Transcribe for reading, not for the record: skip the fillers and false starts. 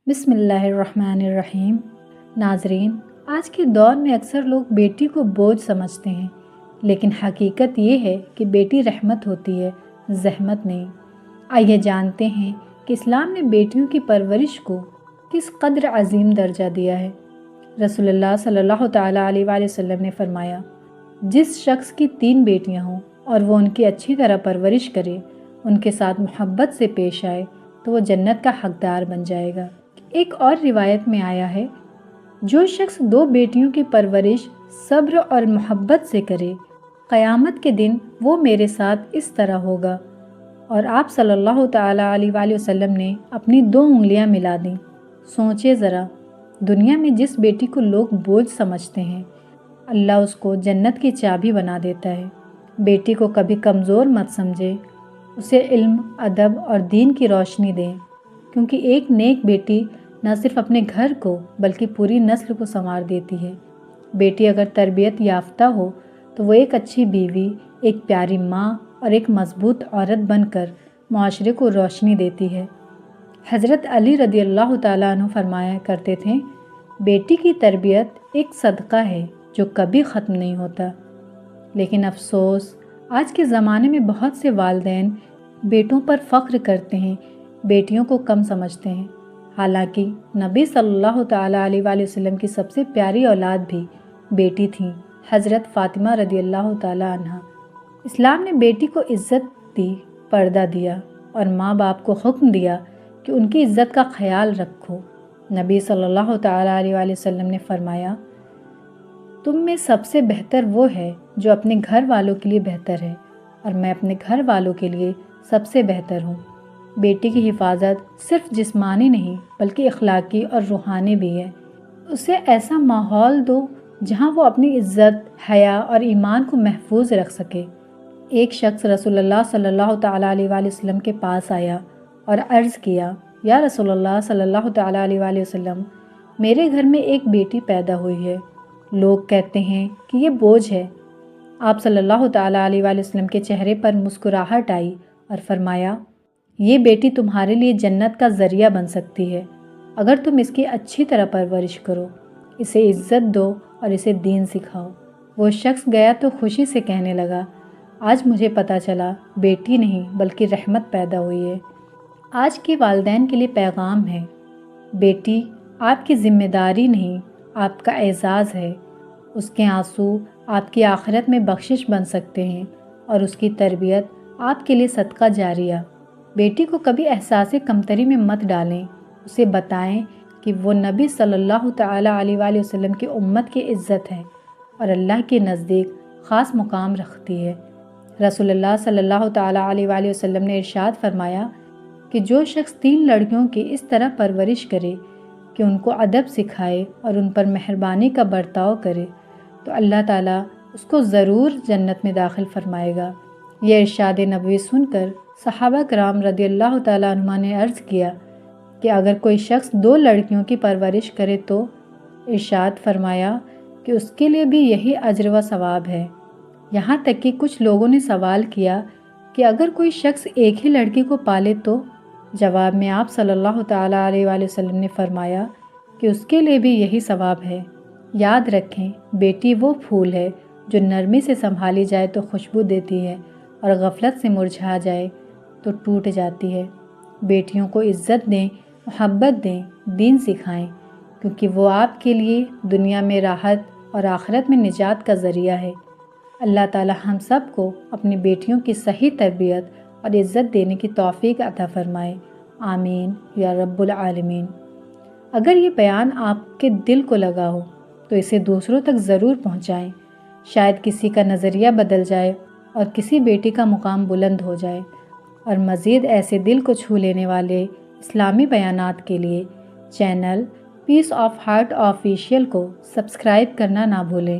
بسم اللہ الرحمن الرحیم۔ ناظرین، آج کے دور میں اکثر لوگ بیٹی کو بوجھ سمجھتے ہیں، لیکن حقیقت یہ ہے کہ بیٹی رحمت ہوتی ہے، زحمت نہیں۔ آئیے جانتے ہیں کہ اسلام نے بیٹیوں کی پرورش کو کس قدر عظیم درجہ دیا ہے۔ رسول اللہ صلی اللہ تعالیٰ علیہ وآلہ وسلم نے فرمایا، جس شخص کی 3 بیٹیاں ہوں اور وہ ان کی اچھی طرح پرورش کرے، ان کے ساتھ محبت سے پیش آئے تو وہ جنت کا حقدار بن جائے گا۔ ایک اور روایت میں آیا ہے، جو شخص 2 بیٹیوں کی پرورش صبر اور محبت سے کرے، قیامت کے دن وہ میرے ساتھ اس طرح ہوگا۔ اور آپ صلی اللہ تعالیٰ علیہ وآلہ وسلم نے اپنی 2 انگلیاں ملا دیں۔ سوچے ذرا، دنیا میں جس بیٹی کو لوگ بوجھ سمجھتے ہیں، اللہ اس کو جنت کی چابی بنا دیتا ہے۔ بیٹی کو کبھی کمزور مت سمجھے، اسے علم، ادب اور دین کی روشنی دیں، کیونکہ ایک نیک بیٹی نہ صرف اپنے گھر کو بلکہ پوری نسل کو سنوار دیتی ہے۔ بیٹی اگر تربیت یافتہ ہو تو وہ ایک اچھی بیوی، ایک پیاری ماں اور ایک مضبوط عورت بن کر معاشرے کو روشنی دیتی ہے۔ حضرت علی رضی اللہ تعالیٰ عنہ فرمایا کرتے تھے، بیٹی کی تربیت ایک صدقہ ہے جو کبھی ختم نہیں ہوتا۔ لیکن افسوس، آج کے زمانے میں بہت سے والدین بیٹوں پر فخر کرتے ہیں، بیٹیوں کو کم سمجھتے ہیں، حالانکہ نبی صلی اللہ تعالیٰ علیہ وآلہ وسلم کی سب سے پیاری اولاد بھی بیٹی تھیں، حضرت فاطمہ رضی اللہ تعالیٰ عنہا۔ اسلام نے بیٹی کو عزت دی، پردہ دیا اور ماں باپ کو حکم دیا کہ ان کی عزت کا خیال رکھو۔ نبی صلی اللہ تعالیٰ علیہ وآلہ وسلم نے فرمایا، تم میں سب سے بہتر وہ ہے جو اپنے گھر والوں کے لیے بہتر ہے، اور میں اپنے گھر والوں کے لیے سب سے بہتر ہوں۔ بیٹی کی حفاظت صرف جسمانی نہیں بلکہ اخلاقی اور روحانی بھی ہے۔ اسے ایسا ماحول دو جہاں وہ اپنی عزت، حیا اور ایمان کو محفوظ رکھ سکے۔ ایک شخص رسول اللہ صلی اللہ تعالیٰ علیہ وآلہ وسلم کے پاس آیا اور عرض کیا، یا رسول اللہ صلی اللہ تعالیٰ علیہ وآلہ وسلم، میرے گھر میں ایک بیٹی پیدا ہوئی ہے، لوگ کہتے ہیں کہ یہ بوجھ ہے۔ آپ صلی اللہ تعالیٰ علیہ وآلہ وسلم کے چہرے پر مسکراہٹ آئی اور فرمایا، یہ بیٹی تمہارے لیے جنت کا ذریعہ بن سکتی ہے اگر تم اس کی اچھی طرح پرورش کرو، اسے عزت دو اور اسے دین سکھاؤ۔ وہ شخص گیا تو خوشی سے کہنے لگا، آج مجھے پتہ چلا بیٹی نہیں بلکہ رحمت پیدا ہوئی ہے۔ آج کے والدین کے لیے پیغام ہے، بیٹی آپ کی ذمہ داری نہیں، آپ کا اعزاز ہے۔ اس کے آنسو آپ کی آخرت میں بخشش بن سکتے ہیں اور اس کی تربیت آپ کے لیے صدقہ جاریہ۔ بیٹی کو کبھی احساس کمتری میں مت ڈالیں، اسے بتائیں کہ وہ نبی صلی اللہ تعالیٰ علیہ وآلہ وسلم کی امت کی عزت ہے اور اللہ کے نزدیک خاص مقام رکھتی ہے۔ رسول اللہ صلی اللہ تعالیٰ علیہ وآلہ وسلم نے ارشاد فرمایا کہ جو شخص 3 لڑکیوں کی اس طرح پرورش کرے کہ ان کو ادب سکھائے اور ان پر مہربانی کا برتاؤ کرے تو اللہ تعالیٰ اس کو ضرور جنت میں داخل فرمائے گا۔ یہ ارشاد نبوی سن کر صحابہ کرام رضی اللہ تعالیٰ عنہ نے عرض کیا کہ اگر کوئی شخص 2 لڑکیوں کی پرورش کرے تو ارشاد فرمایا کہ اس کے لیے بھی یہی اجر و ثواب ہے۔ یہاں تک کہ کچھ لوگوں نے سوال کیا کہ اگر کوئی شخص ایک ہی لڑکی کو پالے تو؟ جواب میں آپ صلی اللہ تعالیٰ علیہ وآلہ وسلم نے فرمایا کہ اس کے لیے بھی یہی ثواب ہے۔ یاد رکھیں، بیٹی وہ پھول ہے جو نرمی سے سنبھالی جائے تو خوشبو دیتی ہے اور غفلت سے مرجھا جائے تو ٹوٹ جاتی ہے۔ بیٹیوں کو عزت دیں، محبت دیں، دین سکھائیں، کیونکہ وہ آپ کے لیے دنیا میں راحت اور آخرت میں نجات کا ذریعہ ہے۔ اللہ تعالی ہم سب کو اپنی بیٹیوں کی صحیح تربیت اور عزت دینے کی توفیق عطا فرمائے، آمین یا رب العالمین۔ اگر یہ بیان آپ کے دل کو لگا ہو تو اسے دوسروں تک ضرور پہنچائیں، شاید کسی کا نظریہ بدل جائے اور کسی بیٹی کا مقام بلند ہو جائے۔ اور مزید ایسے دل کو چھو لینے والے اسلامی بیانات کے لیے channel peace of heart official کو سبسکرائب کرنا نہ بھولیں۔